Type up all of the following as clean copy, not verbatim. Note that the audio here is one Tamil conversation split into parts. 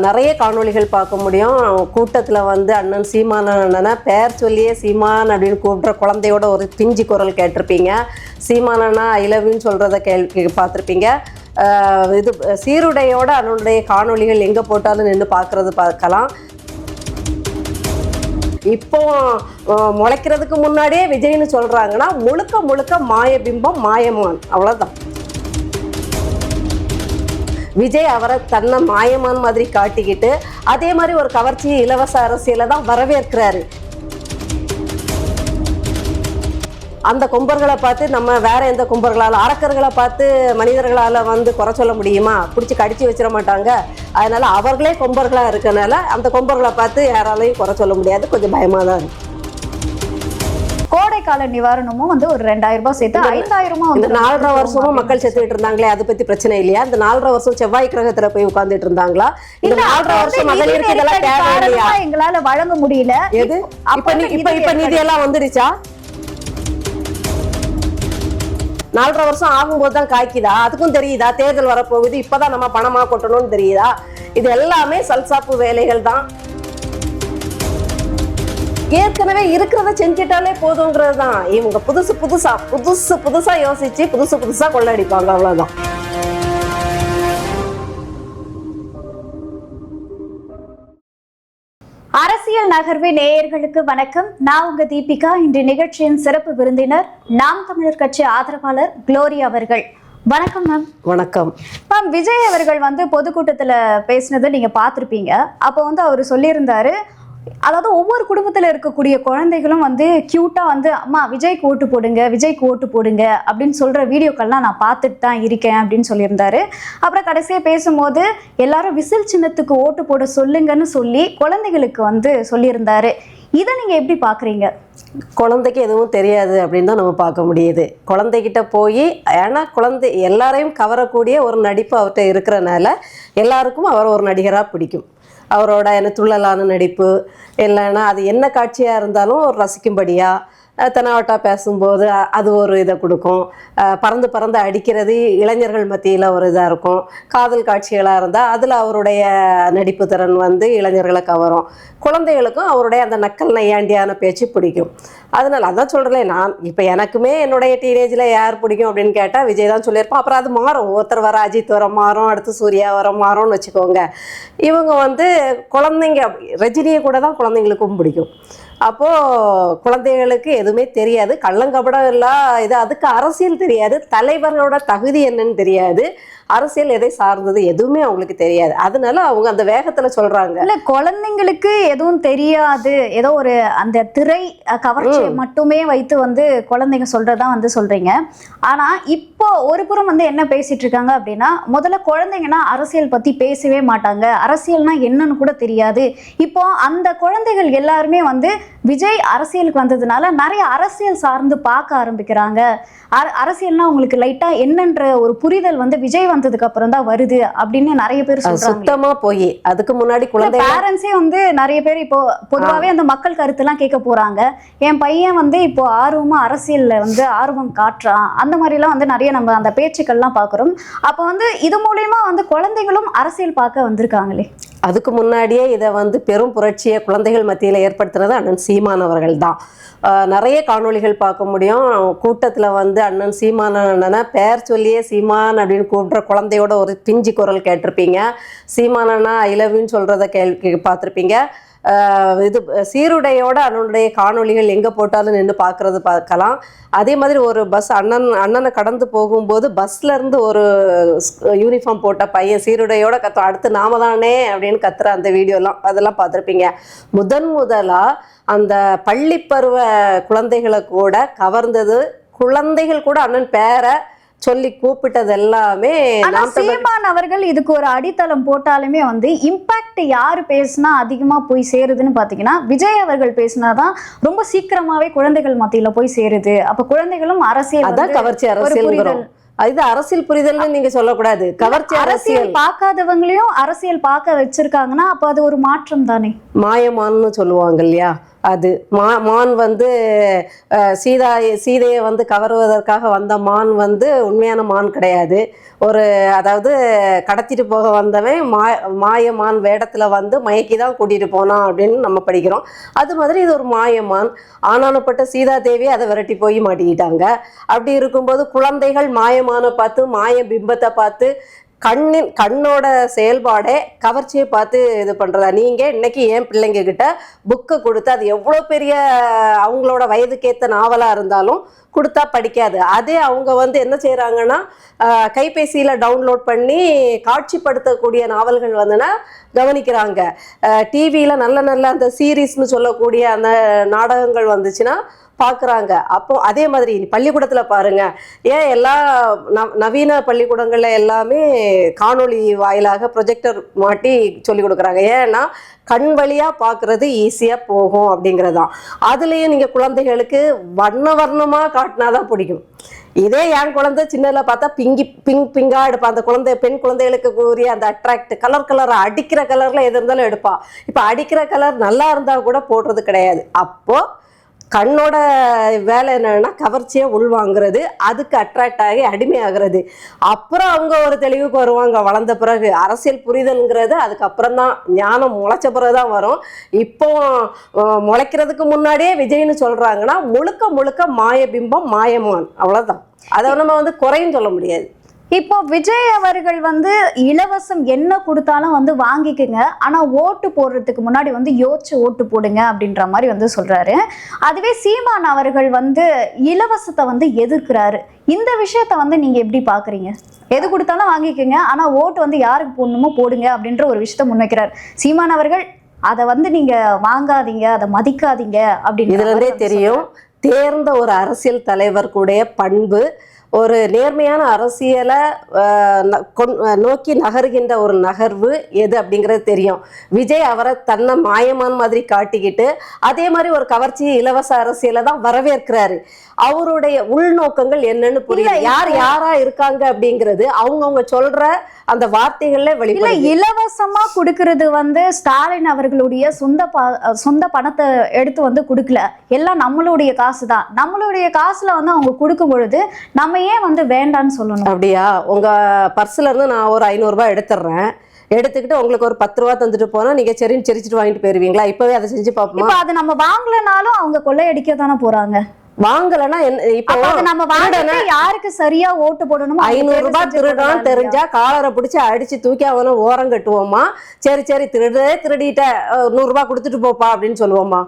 நிறைய காணொளிகள் பார்க்க முடியும். கூட்டத்தில் வந்து அண்ணன் சீமான அண்ணனை பேர் சொல்லியே சீமான் அப்படின்னு கூப்பிட்ற குழந்தையோட ஒரு பிஞ்சு குரல் கேட்டிருப்பீங்க. சீமானண்ணா ஐ லவ்யூன்னு சொல்கிறத பார்த்துருப்பீங்க. இது சீருடையோட அண்ணனுடைய காணொளிகள் எங்கே போட்டாலும் நின்று பார்க்கலாம். இப்போ முளைக்கிறதுக்கு முன்னாடியே விஜய்னு சொல்கிறாங்கன்னா முழுக்க முழுக்க மாயபிம்பம், மாயமான், அவ்வளோதான். விஜய் அவரை தன்னை மாயமான் மாதிரி காட்டிக்கிட்டு அதே மாதிரி ஒரு கவர்ச்சி இலவச அரசியலை தான் வரவேற்கிறாரு. அந்த கும்பர்களை பார்த்து நம்ம வேற எந்த கும்பர்களால், அரக்கர்களை பார்த்து மனிதர்களால் வந்து குறை சொல்ல முடியுமா? பிடிச்சி கடிச்சு வச்சிட மாட்டாங்க. அதனால அவர்களே கொம்பர்களாக இருக்கனால அந்த கொம்பர்களை பார்த்து யாராலையும் குறை சொல்ல முடியாது. கொஞ்சம் பயமாக தான் இருக்கு. கோடைக்கால நிவாரணமும் வந்து ஒரு 2000 ரூபாய் சேர்த்து 5000 இந்த 4.5 வருஷமும் மக்கள் செத்துக்கிட்டு இருந்தாங்களே, அதை பத்தி பிரச்சனை இல்லையா? இந்த 4.5 வருஷம் செவ்வாய் கிரகத்துல போய் உட்கார்ந்துட்டு இருந்தாங்களா? இந்த 4.5 வருஷம் மகளிருக்கு இதெல்லாம் தேவையில்லையா? எங்களால வழங்க முடியல. எது இப்ப நிதி எல்லாம் வந்துடுச்சா? 4.5 வருஷம் ஆகும்போது தான் காய்க்குதா? அதுக்கும் தெரியுதா தேர்தல் வரப்போகுது, இப்பதான் நம்ம பணமா கொட்டணும்னு தெரியுதா? இது எல்லாமே சல்சாப்பு வேலைகள் தான். ஏற்கனவே இருக்கிறத செஞ்சிட்டாலே போதுங்கிறது தான். இவங்க புதுசா யோசிச்சு புதுசா கொள்ளடிப்பாங்க, அவ்வளவுதான். அரசியல் நகர்வு நேயர்களுக்கு வணக்கம். நான் உங்க தீபிகா. இன்று நிகழ்ச்சியின் சிறப்பு விருந்தினர் நாம் தமிழர் கட்சி ஆதரவாளர் குளோரியா அவர்கள். வணக்கம் மேம். வணக்கம் மேம். விஜய் அவர்கள் வந்து பொதுக்கூட்டத்துல பேசினதை நீங்க பார்த்திருப்பீங்க. அப்போ வந்து அவர் சொல்லியிருந்தாரு, அதாவது ஒவ்வொரு குடும்பத்தில் இருக்கக்கூடிய குழந்தைகளும் வந்து கியூட்டா வந்து அம்மா விஜய்க்கு ஓட்டு போடுங்க, விஜய்க்கு ஓட்டு போடுங்க அப்படின்னு சொல்ற வீடியோக்கள்லாம் நான் பார்த்துட்டு தான் இருக்கேன் அப்படின்னு சொல்லியிருந்தாரு. அப்புறம் கடைசியாக பேசும்போது எல்லாரும் விசில் சின்னத்துக்கு ஓட்டு போட சொல்லுங்கன்னு சொல்லி குழந்தைகளுக்கு வந்து சொல்லியிருந்தாரு. இதை நீங்க எப்படி பாக்குறீங்க? குழந்தைக்கு எதுவும் தெரியாது அப்படின்னு தான் நம்ம பார்க்க முடியுது. குழந்தைகிட்ட போய், ஏன்னா குழந்தை எல்லாரையும் கவரக்கூடிய ஒரு நடிப்பு அவர்கிட்ட இருக்கிறனால எல்லாருக்கும் அவர் ஒரு நடிகராக பிடிக்கும். அவரோட துள்ளலான நடிப்பு இல்லைன்னா அது என்ன காட்சியாக இருந்தாலும் ஒரு ரசிக்கும்படியாக, தெனாவட்டா பேசும்போது அது ஒரு இதை கொடுக்கும். பறந்து அடிக்கிறது இளைஞர்கள் மத்தியில் ஒரு இதாக இருக்கும். காதல் காட்சிகளாக இருந்தால் அதில் அவருடைய நடிப்பு திறன் வந்து இளைஞர்களை கவரும். குழந்தைகளுக்கும் அவருடைய அந்த நக்கல் நையாண்டியான பேச்சு பிடிக்கும். அதனால் அதான் சொல்கிறேன், நான் இப்போ எனக்குமே என்னுடைய டீனேஜில் யார் பிடிக்கும் அப்படின்னு கேட்டால் விஜய் தான் சொல்லியிருப்போம். அப்புறம் அது மாறும், ஒருத்தர் வர அஜித் வர மாறும், அடுத்து சூர்யா வர மாறும்னு வச்சுக்கோங்க. இவங்க வந்து குழந்தைங்க ரஜினியை கூட தான் குழந்தைங்களுக்கும் பிடிக்கும். அப்போது குழந்தைகளுக்கு எதுவுமே தெரியாது, கள்ளங்கபடம் இல்லை. இது அதுக்கு அரசியல் தெரியாது, தலைவர்களோட தகுதி என்னன்னு தெரியாது, அரசியல் எதை சார்ந்தது எதுவுமே அவங்களுக்கு தெரியாது. அதனால அவங்க அந்த வேகத்துல சொல்றாங்க. இல்ல, குழந்தைங்களுக்கு எதுவும் தெரியாது, ஏதோ ஒரு அந்த திரை கவர்ச்சியை மட்டுமே வைத்து வந்து குழந்தைங்க சொல்றதா வந்து சொல்றீங்க. ஆனா இப்போ ஒரு புறம் வந்து என்ன பேசிட்டு இருக்காங்க அப்படின்னா, முதல்ல குழந்தைங்கன்னா அரசியல் பத்தி பேசவே மாட்டாங்க, அரசியல்னா என்னன்னு கூட தெரியாது. இப்போ அந்த குழந்தைகள் எல்லாருமே வந்து விஜய் அரசியலுக்கு வந்ததுனால நிறைய அரசியல் சார்ந்து பார்க்க ஆரம்பிக்கிறாங்க. அரசியல்னா உங்களுக்கு லைட்டா என்னன்ற ஒரு புரிதல் வந்து விஜய் வந்ததுக்கு அப்புறம் தான் வருது அப்படின்னு நிறைய பேர் சொல்றாங்க. சுத்தமா போய் அதுக்கு முன்னாடி குழந்தை பேரண்ட்ஸே வந்து நிறைய பேர் இப்போ பொதுவாகவே அந்த மக்கள் கருத்து எல்லாம் கேட்க போறாங்க. என் பையன் வந்து இப்போ ஆர்வமா அரசியல்ல வந்து ஆர்வம் காட்டுறான், அந்த மாதிரி எல்லாம் வந்து நிறைய நம்ம அந்த பேச்சுக்கள்லாம் பாக்குறோம். அப்ப வந்து இது மூலியமா வந்து குழந்தைகளும் அரசியல் பார்க்க வந்திருக்காங்களே. அதுக்கு முன்னாடியே இதை வந்து பெரும் புரட்சியை குழந்தைகள் மத்தியில் ஏற்படுத்தினது அண்ணன் சீமான் அவர்கள் தான். நிறைய காணொளிகள் பார்க்க முடியும். கூட்டத்தில் வந்து அண்ணன் சீமான அண்ணனை பேர் சொல்லியே சீமான் அப்படின்னு கூப்பிட்ற குழந்தையோட ஒரு பிஞ்சு குரல் கேட்டிருப்பீங்க. சீமானண்ணா ஐ லவ்யூன்னு சொல்கிறத பார்த்துருப்பீங்க. இது சீருடையோட அண்ணனுடைய காணொளிகள் எங்கே போட்டாலும் நின்று பார்க்கலாம். அதே மாதிரி ஒரு பஸ் அண்ணனை கடந்து போகும்போது பஸ்லேருந்து ஒரு யூனிஃபார்ம் போட்ட பையன் சீருடையோட அடுத்து நாம தானே அப்படின்னு கத்துற அந்த வீடியோலாம் அதெல்லாம் பார்த்துருப்பீங்க. முதலாக அந்த பள்ளிப்பருவ குழந்தைகளை கூட கவர்ந்தது. குழந்தைகள் கூட அண்ணன் பேரை சொல்லி கூப்பிட்டது எல்லாமே. சீமான் அவர்கள் இதுக்கு ஒரு அடித்தளம் போட்டாலுமே வந்து இம்பாக்ட் யாரு பேசினா அதிகமா போய் சேருதுன்னு பாத்தீங்கன்னா விஜய் அவர்கள் பேசினாதான் ரொம்ப சீக்கிரமாவே குழந்தைகள் மத்தியில போய் சேருது. அப்ப குழந்தைகளும் அரசியல் அதான் கவர்ச்சி அரசியல். அது அரசியல் புரிதல்னு நீங்க சொல்லக்கூடாது, கவர்ச்சி அரசியல் பார்க்காதவங்களையும் அரசியல் பார்க்க வச்சிருக்காங்கன்னா அப்ப அது ஒரு மாற்றம் தானே. மாயமான்னு சொல்லுவாங்க இல்லையா, அது மான் வந்து சீதையை வந்து கவருவதற்காக வந்த மான் வந்து உண்மையான மான் கிடையாது. அதாவது கடத்திட்டு போக வந்தவன் மாயமான் வேடத்தில் வந்து மயக்கி தான் கூட்டிகிட்டு போனான் அப்படின்னு நம்ம படிக்கிறோம். அது மாதிரி இது ஒரு மாயமான். ஆனானப்பட்ட சீதாதேவி அதை விரட்டி போய் மாட்டிக்கிட்டாங்க. அப்படி இருக்கும்போது குழந்தைகள் மாயமான பார்த்து மாய பிம்பத்தை பார்த்து கண்ணோட செயல்பாடே கவர்ச்சியை பார்த்து இது பண்ணுறதா. நீங்கள் இன்னைக்கு என் பிள்ளைங்க கிட்ட புக்கை கொடுத்து அது எவ்வளோ பெரிய அவங்களோட வயதுக்கேற்ற நாவலாக இருந்தாலும் கொடுத்தா படிக்காது. அதே அவங்க வந்து என்ன செய்கிறாங்கன்னா கைபேசியில் டவுன்லோட் பண்ணி காட்சிப்படுத்தக்கூடிய நாவல்கள் வந்துன்னா கவனிக்கிறாங்க. டிவியில் நல்ல நல்ல அந்த சீரீஸ்னு சொல்லக்கூடிய அந்த நாடகங்கள் வந்துச்சுன்னா பார்க்குறாங்க. அப்போ அதே மாதிரி பள்ளிக்கூடத்தில் பாருங்க, ஏன் எல்லா நவீன பள்ளிக்கூடங்களில் எல்லாமே காணொளி வாயிலாக ப்ரொஜெக்டர் மாட்டி சொல்லி கொடுக்குறாங்க. ஏன்னா கண் வழியாக பார்க்குறது ஈஸியாக போகும் அப்படிங்கிறதான். அதுலேயும் நீங்கள் குழந்தைகளுக்கு வர்ணமாக காட்டினாதான் பிடிக்கும். இதே என் குழந்தை சின்னதில் பார்த்தா பிங்காக எடுப்பான். அந்த பெண் குழந்தைகளுக்கு கூறிய அந்த அட்ராக்ட் கலராக அடிக்கிற கலரில் எது இருந்தாலும் எடுப்பான். இப்போ அடிக்கிற கலர் நல்லா இருந்தால் கூட போடுறது கிடையாது. அப்போது கண்ணோட வேலை என்னன்னா கவர்ச்சியை உள்வாங்கிறது, அதுக்கு அட்ராக்ட் ஆகி அடிமையாகிறது. அப்புறம் அவங்க ஒரு தெளிவுக்கு வருவாங்க வளர்ந்த பிறகு. அரசியல் புரிதல்ங்கிறது அதுக்கப்புறம் தான், ஞானம் முளைச்ச பிறகு தான் வரும். இப்போ முளைக்கிறதுக்கு முன்னாடியே விஜய்னு சொல்கிறாங்கன்னா முழுக்க மாயபிம்பம் மாயமான், அவ்வளோதான். அதை நம்ம வந்து குறையும் சொல்ல முடியாது. இப்போ விஜய் அவர்கள் வந்து இலவசம் என்ன கொடுத்தாலும் வந்து வாங்கிக்குங்க, ஆனா ஓட்டு போடுறதுக்கு முன்னாடி வந்து யோசிச்சு ஓட்டு போடுங்க அப்படின்ற மாதிரி வந்து சொல்றாரு. அதுவே சீமான் அவர்கள் வந்து இலவசத்தை வந்து எதிர்க்கிறாரு. இந்த விஷயத்த வந்து நீங்க எப்படி பாக்குறீங்க? எது கொடுத்தாலும் வாங்கிக்குங்க, ஆனா ஓட்டு வந்து யாருக்கு போடணுமோ போடுங்க அப்படின்ற ஒரு விஷயத்த முன்வைக்கிறார் சீமான் அவர்கள். அதை வந்து நீங்க வாங்காதீங்க, அதை மதிக்காதீங்க அப்படின்னு இதுல இருந்தே தெரியும் தேர்ந்த ஒரு அரசியல் தலைவர் கூடிய பண்பு. ஒரு நேர்மையான அரசியலை நோக்கி நகர்கின்ற ஒரு நகர்வு எது அப்படிங்கிறது தெரியும். விஜய் அவரை தன்னை மாயமான மாதிரி காட்டிக்கிட்டு அதே மாதிரி ஒரு கவர்ச்சி இலவச அரசியலை தான் வரவேற்கிறாரு. அவருடைய உள்நோக்கங்கள் என்னன்னு புரியல. யாரா இருக்காங்க அப்படிங்கிறது அவங்கவுங்க சொல்ற அந்த வார்த்தைகள்ல வெளியில. இலவசமா கொடுக்கறது வந்து ஸ்டாலின் அவர்களுடைய சொந்த பணத்தை எடுத்து வந்து கொடுக்கல, எல்லாம் நம்மளுடைய காசு தான். நம்மளுடைய காசுல வந்து அவங்க கொடுக்கும் பொழுது நம்ம ஏன் வந்து வேண்டான்னு சொல்லணும்? அப்படியா? உங்க பர்ஸ்ல இருந்து நான் ஒரு 500 ரூபாய் எடுத்துக்கிட்டு உங்களுக்கு ஒரு 10 ரூபா தந்துட்டு போனா நீங்க சரின்னு சிரிச்சிட்டு வாங்கிட்டு போயிருவீங்களா? இப்பவே அதை செஞ்சு பார்ப்போம். இப்ப அதை நம்ம வாங்கலனாலும் அவங்க கொள்ளையடிக்க தானே போறாங்க. வாங்கலன்னா இப்போ நம்ம வாங்கிட்டு யாருக்கு சரியா ஓட்டு போடணும்? 500 ரூபாய் திருடான்னு தெரிஞ்சா காலரை பிடிச்சி அடிச்சு தூக்கி அவனை ஓரம் கட்டுவோமா? சரி திருடிட்ட 100 ரூபாய் கொடுத்துட்டு போப்பா அப்படின்னு சொல்லுவோமா?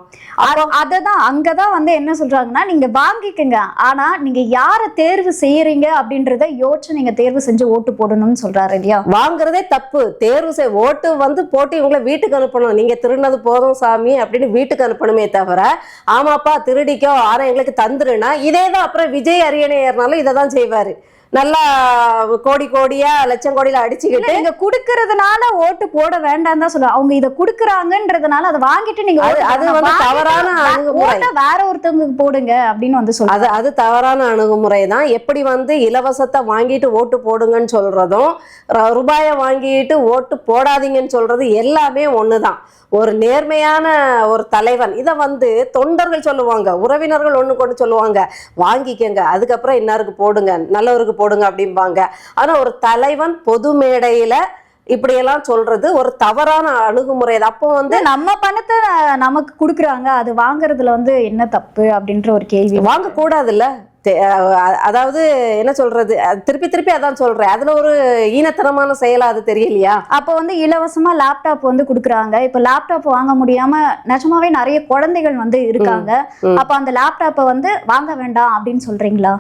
அததான் அங்கதான் வந்து என்ன சொல்றாங்கன்னா, நீங்க வாங்கிக்கங்க, ஆனா நீங்க யார தேர்வு செய்யறீங்க அப்படின்றத யோசிச்சு நீங்க தேர்வு செஞ்சு ஓட்டு போடணும்னு சொல்றாரு இல்லையா? வாங்குறதே தப்பு. தேர்வு ஓட்டு வந்து போட்டு இவங்களை வீட்டுக்கு அனுப்பணும். நீங்க திருடினது போதும் சாமி அப்படின்னு வீட்டுக்கு அனுப்பணுமே தவிர, ஆமாப்பா திருடிக்கோ ஆனா எங்களுக்கு தந்துருனா இதேதான். அப்புறம் விஜய் அரியணை ஏறினாலும் இதை தான் செய்வாரு. நல்லா கோடியா லட்சம் கோடியில அடிச்சுக்கிட்டு நீங்க குடுக்கறதுனால ஓட்டு போட வேண்டாம் தான் சொல்லுவாங்க. அவங்க இதை குடுக்கறாங்கன்றதுனால அதை வாங்கிட்டு நீங்க அது வந்து தவறான அணுகுமுறை. வேற ஒருத்தவங்களுக்கு போடுங்க அப்படின்னு வந்து சொல்றாங்க. அது தவறான அணுகுமுறை தான். எப்படி வந்து இலவசத்தை வாங்கிட்டு ஓட்டு போடுங்கன்னு சொல்றதும் ரூபாயை வாங்கிட்டு ஓட்டு போடாதீங்கன்னு சொல்றது எல்லாமே ஒண்ணுதான். ஒரு நேர்மையான ஒரு தலைவன் இதை வந்து தொண்டர்கள் சொல்லுவாங்க, உறவினர்கள் ஒண்ணு கொண்டு சொல்லுவாங்க, வாங்கிக்கங்க அதுக்கப்புறம் இன்னாருக்கு போடுங்க, நல்லவருக்கு போடுங்க அப்படிம்பாங்க. ஆனா ஒரு தலைவன் பொது மேடையில இப்படியெல்லாம் சொல்றது ஒரு தவறான அணுகுமுறை. அப்போ வந்து நம்ம பணத்தை நமக்கு கொடுக்குறாங்க, அது வாங்குறதுல வந்து என்ன தப்பு அப்படின்ற ஒரு கேள்வி. வாங்கக்கூடாதுல்ல. அதாவது என்ன சொல்றது, திருப்பி அதான் சொல்றேன், அதுல ஒரு ஈனத்தனமான செயலா அது தெரியலையா? அப்போ வந்து இலவசமா லேப்டாப் வந்து கொடுக்குறாங்க. இப்ப லேப்டாப் வாங்க முடியாம நிஜமாவே நிறைய குழந்தைகள் வந்து இருக்காங்க. அப்ப அந்த லேப்டாப்பை வந்து வாங்க வேண்டாம் அப்படின்னு சொல்றீங்களா?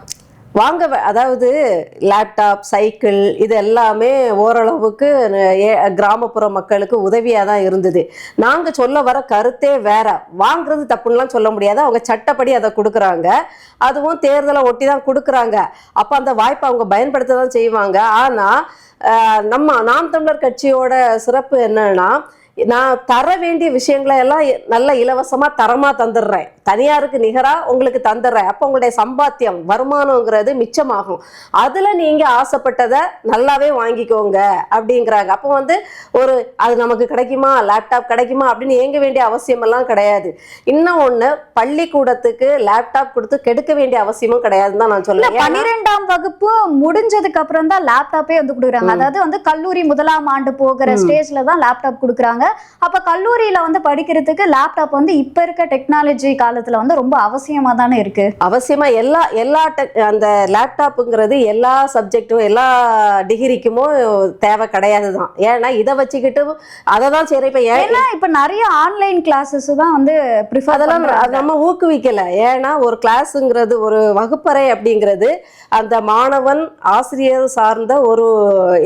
அதாவது லேப்டாப் சைக்கிள் இது எல்லாமே ஓரளவுக்கு கிராமப்புற மக்களுக்கு உதவியாக தான் இருந்தது. நாங்கள் சொல்ல வர கருத்தே வேற. வாங்குறது தப்புன்னெலாம் சொல்ல முடியாது, அவங்க சட்டப்படி அதை கொடுக்குறாங்க, அதுவும் தேர்தலை ஒட்டி தான் கொடுக்குறாங்க. அப்போ அந்த வாய்ப்பை அவங்க பயன்படுத்த தான் செய்வாங்க. ஆனால் நாம் தமிழர் கட்சியோட சிறப்பு என்னன்னா, நான் தர வேண்டிய விஷயங்களை எல்லாம் நல்ல இலவசமாக தரமாக தந்துடுறேன். தனியாருக்கு நிகராக உங்களுக்கு தந்துடுறேன், அப்போ உங்களுடைய சம்பாத்தியம் வருமானங்கிறது மிச்சமாகும், அதில் நீங்கள் ஆசைப்பட்டதை நல்லாவே வாங்கிக்கோங்க அப்படிங்கிறாங்க. அப்போ வந்து ஒரு அது நமக்கு கிடைக்குமா, லேப்டாப் கிடைக்குமா அப்படின்னு ஏங்க வேண்டிய அவசியமெல்லாம் கிடையாது. இன்னும் ஒன்று, பள்ளிக்கூடத்துக்கு லேப்டாப் கொடுத்து கெடுக்க வேண்டிய அவசியமும் கிடையாதுன்னு தான் நான் சொல்லுவேன். 12ஆம் வகுப்பு முடிஞ்சதுக்கு அப்புறம் தான் லேப்டாப்பே வந்து கொடுக்குறாங்க. அதாவது வந்து கல்லூரி 1ஆம் ஆண்டு போகிற ஸ்டேஜ்ல தான் லேப்டாப் கொடுக்குறாங்க. அப்ப கல்லூரியில வந்து படிக்கிறதுக்கு லேப்டாப் வந்து இப்ப இருக்க டெக்னாலஜி காலத்துல வந்து ரொம்ப அவசியமா தானே இருக்கு. அவசியமா அந்த லேப்டாப்புங்கிறது எல்லா சப்ஜெக்டும் எல்லா டிகிரிக்குமோ தேவை கிடையாது தான். ஏன்னா இதை வச்சுக்கிட்டு அதை தான் சரி. இப்ப நிறைய ஆன்லைன் கிளாஸஸ் தான் வந்து அதெல்லாம் நம்ம ஊக்குவிக்கல. ஏன்னா ஒரு கிளாஸுங்கிறது, ஒரு வகுப்பறை அப்படிங்கிறது அந்த மாணவன் ஆசிரியர் சார்ந்த ஒரு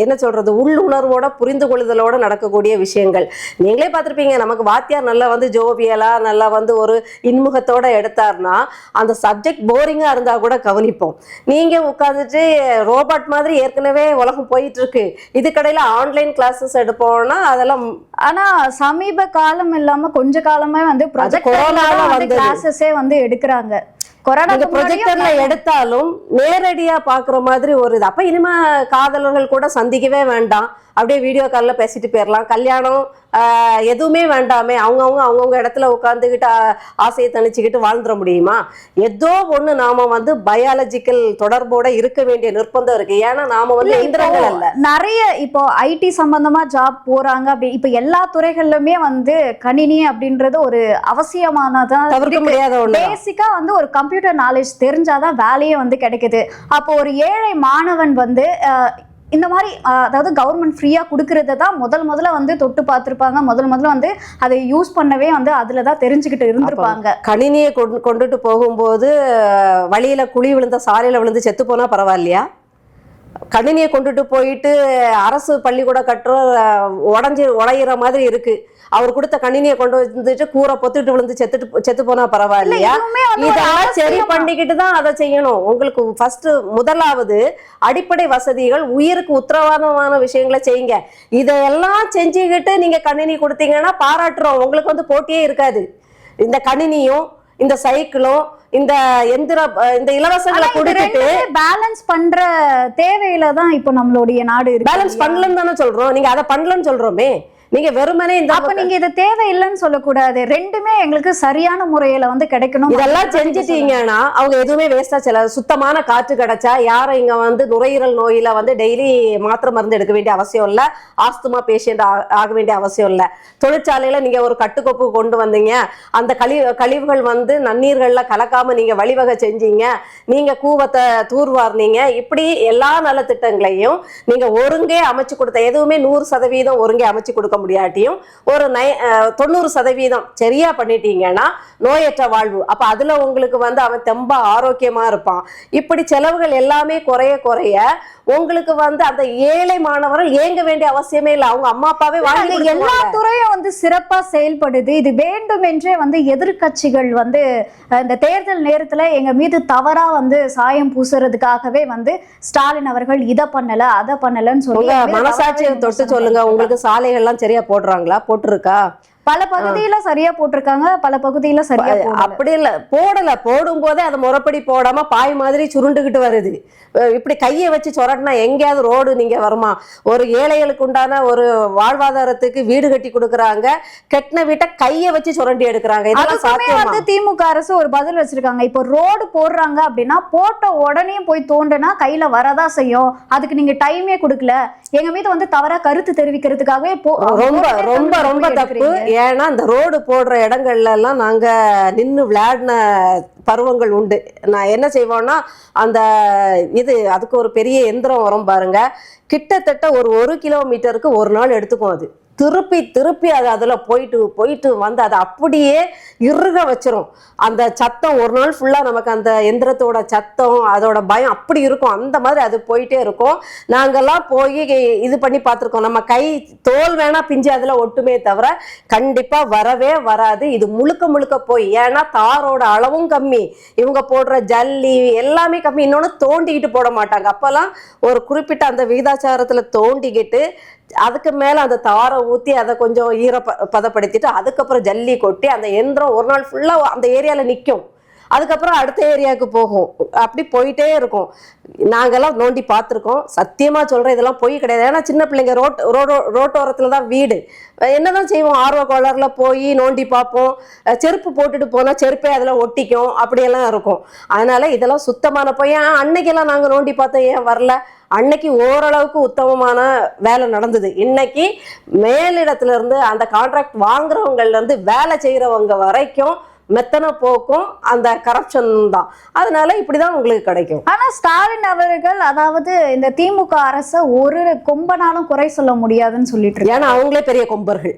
என்ன சொல்றது உள்ளுணர்வோட புரிந்து கொள்ளுதலோட நடக்கக்கூடிய விஷயங்கள். நீங்களே பார்த்துருப்பீங்க, நமக்கு வாத்தியார் நல்லா வந்து ஜோவியலா நல்லா வந்து ஒரு இன்முகத்தோட எடுத்தார்னா அந்த சப்ஜெக்ட் போரிங்கா இருந்தா கூட கவனிப்போம். நீங்க உட்காந்துட்டு ரோபோட் மாதிரி ஏற்கனவே உலகம் போயிட்டு இருக்கு, இதுக்கடையில ஆன்லைன் கிளாஸஸ் எடுப்போம்னா அதெல்லாம். ஆனா சமீப காலம் இல்லாம கொஞ்ச காலமே வந்து கிளாஸஸே வந்து எடுக்கிறாங்க. ப்ரொஜெக்டர்ல எடுத்தாலும் நேரடியா பாக்குற மாதிரி ஒரு இது. அப்ப இனிமே காதலர்கள் கூட சந்திக்கவே வேண்டாம், அப்படியே வீடியோ கால்ல பேசிட்டு போயிடலாம். கல்யாணம் எதுவுமே வேண்டாமே, அவங்கவுங்க இடத்துல உட்காந்துக்கிட்டு ஆசையை தணிச்சுக்கிட்டு வாழ்ந்துட முடியுமா? ஏதோ ஒண்ணு நாம வந்து பயாலஜிக்கல் தொடர்போட இருக்க வேண்டிய நிர்பந்தம் இருக்கு. ஏன்னா நாம வந்து இந்திரங்கள் அல்ல. நிறைய இப்போ ஐடி சம்பந்தமா ஜாப் போறாங்க. அப்படி இப்ப எல்லா துறைகள்லுமே வந்து கணினி அப்படின்றது ஒரு அவசியமானதான், தவிர்க்க முடியாத ஒண்ணு. பேசிக்கா வந்து ஒரு கம்ப்யூட்டர் நாலேஜ் தெரிஞ்சாதான் வேலையே வந்து கிடைக்குது. அப்போ ஒரு ஏழை மாணவன் வந்து இந்த மாதிரி அதாவது கவர்மெண்ட் ஃப்ரீயா கொடுக்கறத தான் முதல்ல வந்து தொட்டு பார்த்துருப்பாங்க. முதல்ல வந்து அதை யூஸ் பண்ணவே வந்து அதுல தான் தெரிஞ்சுக்கிட்டு இருந்திருப்பாங்க. கணினியை கொண்டுட்டு போகும்போது வழியில குழி விழுந்த சாலையில விழுந்து செத்து போனா பரவாயில்லையா? கணினியை கொண்டுட்டு போயிட்டு அரசு பள்ளிக்கூட உடையிற மாதிரி இருக்கு, அவர் கொடுத்த கணினியை கொண்டு வந்துட்டு கூரை பொத்துட்டு விழுந்து செத்து போனா பரவாயில்லையா? இதெல்லாம் சரி பண்ணிக்கிட்டு தான் அதை செய்யணும். உங்களுக்கு ஃபர்ஸ்ட் முதலாவது அடிப்படை வசதிகள், உயிருக்கு உத்தரவாதமான விஷயங்களை செய்யுங்க. இதையெல்லாம் செஞ்சுக்கிட்டு நீங்க கணினி கொடுத்தீங்கன்னா பாராட்டுறோம், உங்களுக்கு வந்து போட்டியே இருக்காது. இந்த கணினியும் இந்த சைக்கிளும் இந்த இந்த இலவசங்களை கொடுத்துட்டு பேலன்ஸ் பண்ற தேவையில தான் இப்போ நம்மளுடைய நாடு இருக்கு. பேலன்ஸ் பண்ணலன்னு தானே சொல்றோம், நீங்க அதை பண்ணலன்னு சொல்றோமே. நீங்க வெறுமனே அப்ப நீங்க இது தேவையில்லைன்னு சொல்லக்கூடாது. ரெண்டுமே எங்களுக்கு சரியான முறையில வந்து கிடைக்கணும். இதெல்லாம் செஞ்சுட்டீங்கன்னா அவங்க எதுவுமே வேஸ்டா செல்ல. சுத்தமான காற்று கிடைச்சா யாரும் இங்க வந்து நுரையீரல் நோயில வந்து டெய்லி மாத்திரை மருந்து எடுக்க வேண்டிய அவசியம் இல்ல, ஆஸ்துமா பேஷண்ட் ஆக வேண்டிய அவசியம் இல்ல. தொழிற்சாலையில நீங்க ஒரு கட்டுக்கோப்பு கொண்டு வந்தீங்க, அந்த கழிவுகள் வந்து நன்னீர்கள்ல கலக்காம நீங்க வழிவகை செஞ்சீங்க, நீங்க கூவத்தை தூர்வார்னீங்க. இப்படி எல்லா நலத்திட்டங்களையும் நீங்க ஒருங்கே அமைச்சு கொடுத்த, எதுவுமே 100% ஒருங்கே அமைச்சு கொடுக்க முடியாட்டியும் ஒரு 90% சரியா பண்ணிட்டீங்கன்னா நோயற்ற வாழ்வு. அப்ப அதுல உங்களுக்கு வந்து அவன் தெம்பா ஆரோக்கியமா இருப்பான். இப்படி செலவுகள் எல்லாமே குறைய உங்களுக்கு வந்து அந்த ஏழை மாணவர்கள் ஏங்க வேண்டிய அவசியமே இல்லை. அவங்க அம்மா அப்பாவே வாங்கி எல்லா துறையும் வந்து சிறப்பா செயல்படுது. இது வேண்டும் என்றே வந்து எதிர்கட்சிகள் வந்து இந்த தேர்தல் நேரத்துல எங்க மீது தவறா வந்து சாயம் பூசுறதுக்காகவே வந்து ஸ்டாலின் அவர்கள் இதை பண்ணல அதை பண்ணலன்னு சொல்லி மனசாட்சியை தொட்டு சொல்லுங்க. உங்களுக்கு சாலைகள்லாம் சரியா போடுறாங்களா? போட்டிருக்கா? பல பகுதியில சரியா போட்டிருக்காங்க, பல பகுதியில சரியா அப்படி இல்ல போடல. போடும் போதே அதை முறைப்படி போடாம பாய் மாதிரி சுருண்டுகிட்டு வருது. இப்படி கையை வச்சு சொரட்டினா எங்கேயாவது ரோடு நீங்க வருமா? ஒரு ஏழைகளுக்கு உண்டான ஒரு வாழ்வாதாரத்துக்கு வீடு கட்டி கொடுக்குறாங்க, கெட்டின வீட்டை கையை வச்சு சுரண்டி எடுக்கிறாங்க. இதெல்லாம் சாத்தியமா? வந்து திமுக அரசு ஒரு பதில் வச்சிருக்காங்க. இப்போ ரோடு போடுறாங்க அப்படின்னா போட்ட உடனே போய் தோண்டுனா கையில வரதா செய்யும், அதுக்கு நீங்க டைமே கொடுக்கல, எங்க மீது வந்து தவறா கருத்து தெரிவிக்கிறதுக்காகவே ரொம்ப ரொம்ப ரொம்ப தப்பு. ஏன்னா அந்த ரோடு போடுற இடங்கள்ல எல்லாம் நாங்க நின்று விளையாடின பருவங்கள் உண்டு. நான் என்ன செய்வோம்னா அந்த அதுக்கு ஒரு பெரிய எந்திரம் வரும் பாருங்க, கிட்டத்தட்ட ஒரு 1 கிலோமீட்டருக்கு ஒரு நாள் எடுத்துக்கும். அது திருப்பி அது அதில் போயிட்டு வந்து அதை அப்படியே இறுக வச்சிரும். அந்த சத்தம் ஒரு நாள் ஃபுல்லாக நமக்கு அந்த எந்திரத்தோட சத்தம் அதோட பயம் அப்படி இருக்கும். அந்த மாதிரி அது போயிட்டே இருக்கும். நாங்கள்லாம் போய் இது பண்ணி பார்த்துருக்கோம். நம்ம கை தோல் வேணா பிஞ்சு அதில் ஒட்டுமே தவிர கண்டிப்பாக வரவே வராது. இது முழுக்க போய், ஏன்னா தாரோட அளவும் கம்மி, இவங்க போடுற ஜல்லி எல்லாமே கம்மி. இன்னொன்று தோண்டிக்கிட்டு போட மாட்டாங்க. அப்போல்லாம் ஒரு குறிப்பிட்ட அந்த விகிதாச்சாரத்தில் தோண்டிக்கிட்டு அதுக்கு மேலே அந்த தாரை ஊற்றி அதை கொஞ்சம் பதப்படுத்திட்டு அதுக்கப்புறம் ஜல்லி கொட்டி அந்த எந்திரம் ஒரு நாள் ஃபுல்லாக அந்த ஏரியாவில் நிற்கும். அதுக்கப்புறம் அடுத்த ஏரியாவுக்கு போகும். அப்படி போயிட்டே இருக்கும். நாங்கெல்லாம் நோண்டி பார்த்துருக்கோம். சத்தியமாக சொல்கிறேன், இதெல்லாம் பொய் கிடையாது. ஏன்னா சின்ன பிள்ளைங்க ரோட்டோரத்தில் தான் வீடு. என்னதான் செய்வோம், ஆர்வ கோளாறுல போய் நோண்டி பார்ப்போம். செருப்பு போட்டுட்டு போனால் செருப்பே அதில் ஒட்டிக்கும், அப்படியெல்லாம் இருக்கும். அதனால இதெல்லாம் சுத்தமான பொய். அன்னைக்கெல்லாம் நாங்கள் நோண்டி பார்த்தோம், ஏன் வரல? அன்னைக்கு ஓரளவுக்கு உத்தமமான வேலை நடந்தது. இன்னைக்கு மேலிடத்துல இருந்து அந்த கான்ட்ராக்ட் வாங்குறவங்கள்ல இருந்து வேலை செய்கிறவங்க வரைக்கும் மெத்தனை போக்கும் அந்த கரப்ஷன் தான். அதனால இப்படிதான் உங்களுக்கு கிடைக்கும். ஆனா ஸ்டாலின் அவர்கள், அதாவது இந்த திமுக அரசை ஒரு கொம்பனாலும் குறை சொல்ல முடியாதுன்னு சொல்லிட்டு இருக்காங்க. ஏன்னா அவங்களே பெரிய கொம்பர்கள்.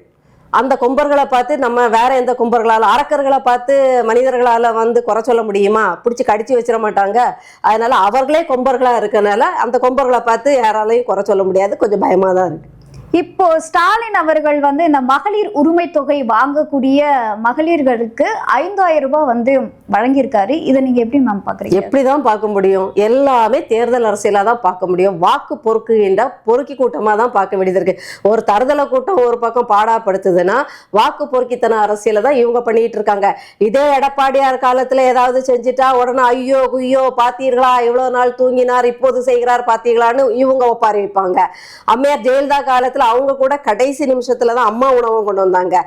அந்த கொம்பர்களை பார்த்து நம்ம வேற எந்த கொம்பர்களால், அரக்கர்களை பார்த்து மனிதர்களால் வந்து குறை சொல்ல முடியுமா? பிடிச்சி கடிச்சு வச்சிட மாட்டாங்க. அதனால அவர்களே கொம்பர்களாக இருக்கனால அந்த கொம்பர்களை பார்த்து யாராலையும் குறை சொல்ல முடியாது. கொஞ்சம் பயமாக தான் இருக்கு. இப்போ ஸ்டாலின் அவர்கள் வந்து இந்த மகளிர் உரிமை தொகை வாங்கக்கூடிய மகளிர்களுக்கு 5000 ரூபாய் வந்து வழங்கியிருக்காரு. இதை நீங்க எப்படி மேம் பாக்குறீங்க? எப்படிதான் பார்க்க முடியும்? எல்லாமே தேர்தல் அரசியலா தான் பார்க்க முடியும். வாக்கு பொறுக்குகின்ற பொறுக்கி கூட்டமா தான் பார்க்க வேண்டியது இருக்கு. ஒரு தருதலை கூட்டம் ஒரு பக்கம் பாடாப்படுத்துதுன்னா வாக்கு பொறுக்கித்தன அரசியலை தான் இவங்க பண்ணிட்டு இருக்காங்க. இதே எடப்பாடியார் காலத்துல ஏதாவது செஞ்சுட்டா உடனே ஐயோ குய்யோ பாத்தீர்களா, இவ்வளவு நாள் தூங்கினார் இப்போது செய்கிறார் பாத்தீங்களான்னு இவங்க ஒப்பாரி வைப்பாங்க. அம்மையார் ஜெயலலிதா காலத்துல அவங்க கூட கடைசி நிமிஷத்துல தான் அம்மா உணவும் கொண்டு வந்தாங்க.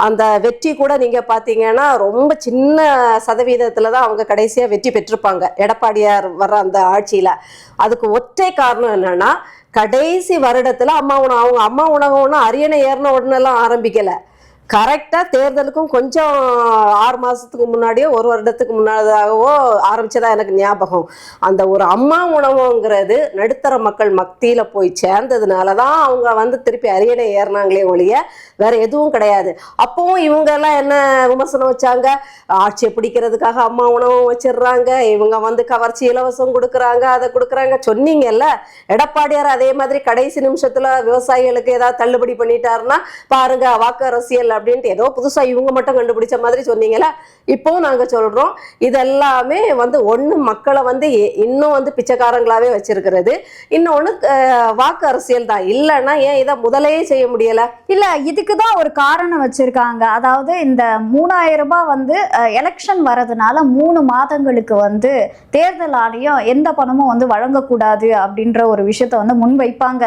அந்த வெற்றி கூட நீங்க பாத்தீங்கன்னா ரொம்ப சின்ன சதவீதத்துல தான் அவங்க கடைசியா வெற்றி பெற்றிருப்பாங்க எடப்பாடியார் வர்ற அந்த ஆட்சியில. அதுக்கு ஒற்றை காரணம் என்னன்னா, கடைசி வருடத்துல அம்மா உணவு, அவங்க அம்மா உணவுன்னு அரியணை ஏறின உடனே எல்லாம் ஆரம்பிக்கல. கரெக்டாக தேர்தலுக்கும் கொஞ்சம் 6 மாதத்துக்கு முன்னாடியோ 1 வருடத்துக்கு முன்னாடியாகவோ ஆரம்பிச்சதா எனக்கு ஞாபகம். அந்த ஒரு அம்மா உணவுங்கிறது நடுத்தர மக்கள் மத்தியில் போய் சேர்ந்ததுனால தான் அவங்க வந்து திருப்பி அரியணை ஏறினாங்களே ஒழிய வேற எதுவும் கிடையாது. அப்பவும் இவங்க எல்லாம் என்ன விமர்சனம் வச்சாங்க, ஆட்சியை பிடிக்கிறதுக்காக அம்மா உணவும் வச்சிடுறாங்க, இவங்க வந்து கவர்ச்சி இலவசம் கொடுக்குறாங்க, அதை கொடுக்குறாங்க சொன்னீங்கல்ல. எடப்பாடியார் அதே மாதிரி கடைசி நிமிஷத்துல விவசாயிகளுக்கு ஏதாவது தள்ளுபடி பண்ணிட்டாருன்னா பாருங்க வாக்கு அரசியல் அப்படின்ட்டு ஏதோ புதுசா இவங்க மட்டும் கண்டுபிடிச்ச மாதிரி சொன்னீங்களா. இப்போவும் நாங்க சொல்றோம், இதெல்லாமே வந்து ஒண்ணு மக்களை வந்து இன்னும் வந்து பிச்சைக்காரங்களாவே வச்சிருக்கிறது, இன்னொன்னு வாக்கு அரசியல் தான். இல்லைன்னா ஏன் இதை முதலே செய்ய முடியல? இல்ல, இதுக்குதான் ஒரு காரணம் வச்சிருக்காங்க. அதாவது இந்த 3000 ரூபாய் வந்து எலெக்ஷன் வரதுனால 3 மாதங்களுக்கு வந்து தேர்தல் ஆணையம் எந்த பணமும் வந்து வழங்கக்கூடாது அப்படின்ற ஒரு விஷயத்த வந்து முன்வைப்பாங்க.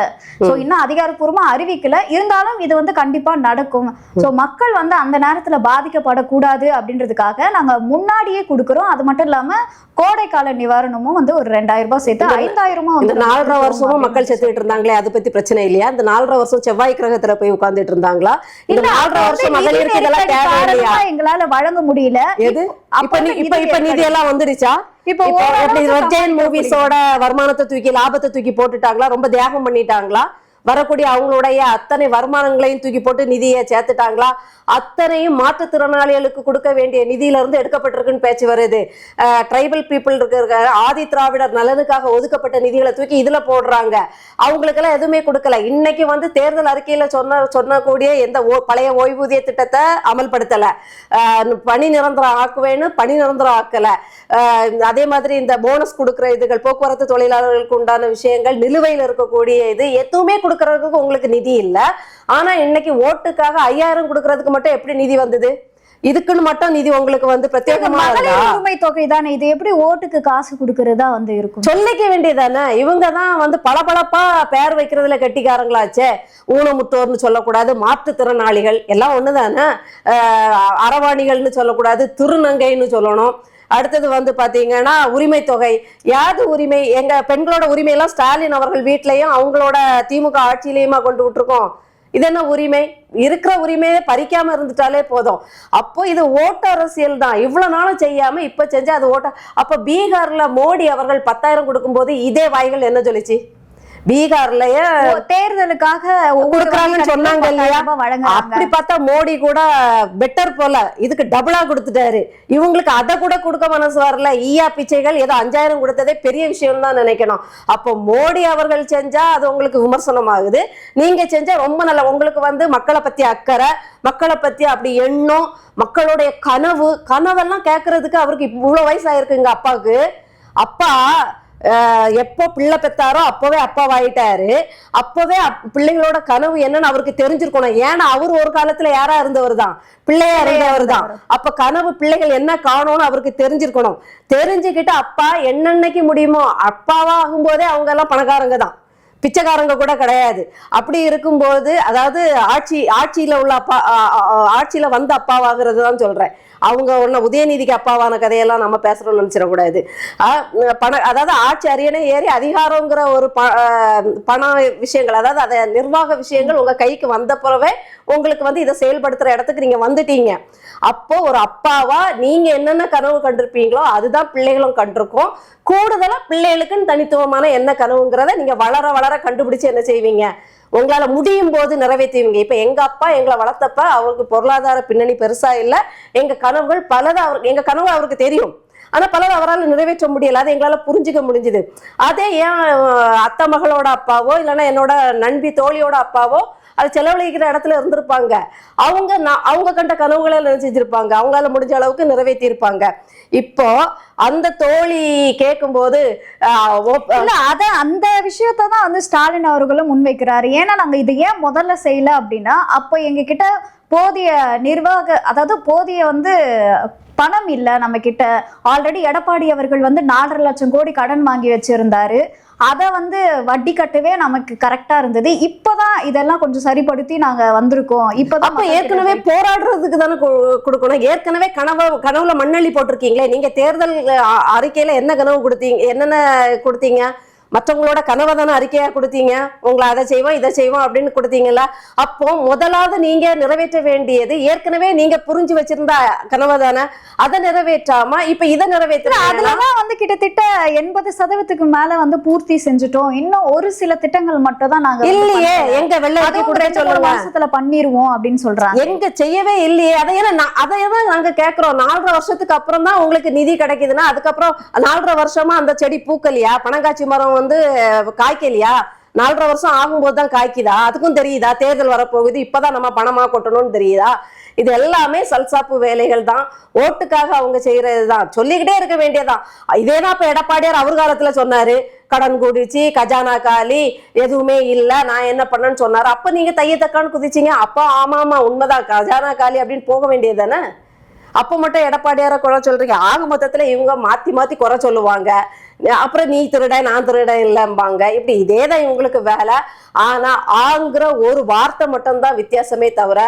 ஸோ இன்னும் அதிகாரப்பூர்வமா அறிவிக்கல, இருந்தாலும் இது வந்து கண்டிப்பா நடக்கும். ஸோ மக்கள் வந்து அந்த நேரத்துல பாதிக்கப்படக்கூடாது அப்படின்றதுக்காக நாங்க முன்னாடியே கொடுக்குறோம். அது மட்டும் இல்லாம கோடைக்கால நிவாரணமும் வந்து ஒரு 2000 ரூபாய் சேர்த்து 5000 இந்த 4.5 வருஷமும் மக்கள் செத்துட்டு இருந்தாங்களே, அதை பத்தி பிரச்சனை இல்லையா? இந்த 4.5 வருஷம் செவ்வாய் கிரகத்துல போய் உட்கார்ந்துட்டு இருந்தாங்களா? இந்த 4.5 வருஷம் மகளிருக்கு இதெல்லாம் தேவையில்லையா? எங்களால வழங்க முடியல. எது இப்ப நிதி எல்லாம் வந்துருச்சா? இப்போ விஜயன் மூவிஸோட வருமானத்தை தூக்கி லாபத்தை தூக்கி போட்டுட்டாங்களா? ரொம்ப தியாகம் பண்ணிட்டாங்களா? வரக்கூடிய அவங்களுடைய அத்தனை வருமானங்களையும் தூக்கி போட்டு நிதியை சேர்த்துட்டாங்களா? அத்தனையும் மாற்றுத்திறனாளிகளுக்கு கொடுக்க வேண்டிய நிதியில இருந்து எடுக்கப்பட்டிருக்குன்னு பேச்சு வருது. ட்ரைபல் பீப்புள் இருக்கிற ஆதி திராவிடர் நலனுக்காக ஒதுக்கப்பட்ட நிதிகளை தூக்கி இதுல போடுறாங்க. அவங்களுக்கெல்லாம் எதுவுமே கொடுக்கல. இன்னைக்கு வந்து தேர்தல் அறிக்கையில சொன்னக்கூடிய எந்த பழைய ஓய்வூதிய திட்டத்தை அமல்படுத்தல. பணி நிரந்தரம் ஆக்குவேன்னு பணி நிரந்தரம் ஆக்கல. அதே மாதிரி இந்த போனஸ் கொடுக்குற இதுகள், போக்குவரத்து தொழிலாளர்களுக்கு உண்டான விஷயங்கள், நிலுவையில் இருக்கக்கூடிய இது எதுவுமே கொடுக்கறதுக்கு உங்களுக்கு நிதி இல்லை. ஆனா இன்னைக்கு ஓட்டுக்காக 5000 கொடுக்கறதுக்கு மட்டும் எப்படி நிதி வந்தது? இதுக்குன்னு மட்டும் நிதி உங்களுக்கு வந்து பிரத்யேகமா உரிமை தொகை தானே, இது எப்படி ஓட்டுக்கு காசு கொடுக்கறதா வந்து இருக்கும்? சொல்லிக்க வேண்டியதானே. இவங்க தான் வந்து பளபளப்பா பேர் வைக்கிறதுல கெட்டிக்காரங்களாச்சே. ஊனமுற்றோர்னு சொல்லக்கூடாது, மாற்றுத்திறனாளிகள் எல்லாம் ஒண்ணுதானே. அரவாணிகள்னு சொல்லக்கூடாது, திருநங்கைன்னு சொல்லணும். அடுத்தது வந்து பாத்தீங்கன்னா உரிமை தொகை. யாது உரிமை? எங்க பெண்களோட உரிமையெல்லாம் ஸ்டாலின் அவர்கள் வீட்லயும் அவங்களோட திமுக ஆட்சியிலையுமா கொண்டு விட்டுருக்கோம்? இது என்ன உரிமை? இருக்கிற உரிமையை பறிக்காம இருந்துட்டாலே போதும். அப்போ இது ஓட்டு அரசியல் தான். இவ்வளவு நாளும் செய்யாம இப்ப செஞ்சா அது ஓட்ட. அப்ப பீகார்ல மோடி அவர்கள் 10,000 கொடுக்கும்போது இதே வாய்கள் என்ன சொல்லிச்சு? பீகார்லயே தேர்தலுக்காக கொடுக்குறாங்கன்னு சொன்னாங்க இல்லையா? அப்படி பார்த்தா மோடி கூட பெட்டர் போல, இதுக்கு டபுளா கொடுத்துட்டாரு. இவங்களுக்கு அதை கூட கொடுக்க மனசு வரல. ஈயா பிச்சைகள் ஏதோ 5000 கொடுத்ததே பெரிய விஷயம் தான் நினைக்கணும். அப்போ மோடி அவர்கள் செஞ்சா அது உங்களுக்கு விமர்சனம் ஆகுது, நீங்க செஞ்சா ரொம்ப நல்ல. உங்களுக்கு வந்து மக்களை பத்தி அக்கறை, மக்களை பத்தி அப்படி எண்ணம், மக்களுடைய கனவெல்லாம் கேட்கறதுக்கு அவருக்கு இவ்வளவு வயசாயிருக்குங்க அப்பாவுக்கு. அப்பா எப்போ பிள்ளை பெத்தாரோ அப்பவே அப்பாவாயிட்டாரு. அப்பவே பிள்ளைங்களோட கனவு என்னன்னு அவருக்கு தெரிஞ்சிருக்கணும். ஏன்னா அவர் ஒரு காலத்துல யாரா இருந்தவர் தான், பிள்ளையா இருந்தவர் தான். அப்ப கனவு பிள்ளைகள் என்ன காணும்னு அவருக்கு தெரிஞ்சிருக்கணும். தெரிஞ்சுக்கிட்டு அப்பா என்னன்னைக்கு முடியுமோ, அப்பாவா ஆகும்போதே அவங்க எல்லாம் பணக்காரங்க தான், பிச்சைக்காரங்க கூட கிடையாது. அப்படி இருக்கும்போது அதாவது ஆட்சியில உள்ள அப்பா, ஆட்சியில வந்த அப்பாவாகிறது தான் சொல்றேன். அவங்க ஒன்ன உதயநிதிக்கு அப்பாவான கதையெல்லாம் நம்ம பேசுறோம்னு நினைச்சிடக்கூடாது. அதாவது ஆட்சி அரியணை ஏறி அதிகாரங்கிற ஒரு பண விஷயங்கள், அதாவது அதை நிர்வாக விஷயங்கள் உங்க கைக்கு வந்த பிறவே உங்களுக்கு வந்து இதை செயல்படுத்துற இடத்துக்கு நீங்க வந்துட்டீங்க. அப்போ ஒரு அப்பாவா நீங்க என்னென்ன கனவு கண்டிருப்பீங்களோ அதுதான் பிள்ளைகளும் கண்டிருக்கோம். கூடுதலா பிள்ளைகளுக்குன்னு தனித்துவமான என்ன கனவுங்கிறத நீங்க வளர வளர கண்டுபிடிச்சு என்ன செய்வீங்க, உங்களால முடியும் போது நிறைவேற்றுவீங்க. இப்ப எங்க அப்பா எங்களை வளர்த்தப்ப அவருக்கு பொருளாதார பின்னணி பெருசா இல்லை. எங்க கனவுகள் பலது எங்க கனவு அவருக்கு தெரியும், ஆனா பலர் அவரால் நிறைவேற்ற முடியல. அதை எங்களால புரிஞ்சுக்க முடிஞ்சுது. அதே ஏன் அத்தை மகளோட அப்பாவோ இல்லைன்னா என்னோட நண்பி தோழியோட அப்பாவோ அது செலவழிக்கிற இடத்துல இருந்திருப்பாங்க. அவங்க கண்ட கனவுகளை நினைச்சிருப்பாங்க, அவங்களால முடிஞ்ச அளவுக்கு நிறைவேற்றி இருப்பாங்க. இப்போ அந்த தோழி கேட்கும் போது அந்த விஷயத்தான் வந்து ஸ்டாலின் அவர்களும் முன்வைக்கிறாரு. ஏன்னா நாங்க இது ஏன் முதல்ல செய்யல அப்படின்னா, அப்போ எங்க கிட்ட போதிய அதாவது போதிய வந்து பணம் இல்லை நம்ம கிட்ட. ஆல்ரெடி எடப்பாடி அவர்கள் வந்து 4.5 லட்சம் கோடி கடன் வாங்கி வச்சிருந்தாரு. அதை வந்து வட்டி கட்டவே நமக்கு கரெக்டா இருந்தது. இப்பதான் இதெல்லாம் கொஞ்சம் சரிப்படுத்தி நாங்க வந்திருக்கோம். இப்பதான் ஏற்கனவே போராடுறதுக்கு தானே கொடுக்கணும். ஏற்கனவே கனவுல மண்ணள்ளி போட்டிருக்கீங்களே. நீங்க தேர்தல் அறிக்கையில என்ன கனவு கொடுத்தீங்க, என்னென்ன கொடுத்தீங்க? மற்றவங்களோட கனவை தானே அறிக்கையா கொடுத்தீங்க. உங்களை அதை செய்வோம் இதை செய்வோம் அப்படின்னு கொடுத்தீங்களா? அப்போ முதலாவது நீங்க நிறைவேற்ற வேண்டியது ஏற்கனவே நீங்க புரிஞ்சு வச்சிருந்த கனவை தானே. அதை நிறைவேற்றாம இப்ப இதை நிறைவேற்ற, அதுலதான் வந்து கிட்டத்தட்ட 80% மேல வந்து பூர்த்தி செஞ்சுட்டோம். இன்னும் ஒரு சில திட்டங்கள் மட்டும் தான் நாங்க இல்லையே. எங்க மாசத்துல பண்ணிருவோம் அப்படின்னு சொல்றாங்க. எங்க செய்யவே இல்லையே. அதையதான் நாங்க கேட்கிறோம். 4.5 வருஷத்துக்கு அப்புறம் தான் உங்களுக்கு நிதி கிடைக்குதுன்னா அதுக்கப்புறம் 4.5 வருஷமா அந்த செடி பூக்கலையா, பனங்காய்ச்சி மரம் வந்து காய்க்கலையா? 4.5 வருஷம் ஆகும்போது தான் காய்க்குதா? அதுக்கும் தெரியுதா தேர்தல் வரப்போகுது, இப்பதான் நம்ம பணமா கொட்டணும்னு தெரியுதா? இது எல்லாமே சல்சாப்பு வேலைகள் தான். ஓட்டுக்காக அவங்க செய்யறதுதான். சொல்லிக்கிட்டே இருக்க வேண்டியதான். இதேதான் இப்ப எடப்பாடியார் அவர் காலத்துல சொன்னாரு, கடன் கூடிச்சு, கஜானா காலி, எதுவுமே இல்லை, நான் என்ன பண்ணேன்னு சொன்னாரு. அப்ப நீங்க தையத்தக்கான்னு குதிச்சிங்க. அப்போ ஆமா உண்மைதான், கஜானா காலி அப்படின்னு போக வேண்டியது தானே. அப்ப மட்டும் எடப்பாடியார குறை சொல்றீங்க. ஆக மொத்தத்துல இவங்க மாத்தி மாத்தி குறை சொல்லுவாங்க. அப்புறம் நீ திருட நான் திருட இல்லம்பாங்க. இப்படி இதேதான் இவங்களுக்கு வேலை. ஆனா ஆங்கிற ஒரு வார்த்தை மட்டும்தான் வித்தியாசமே தவிர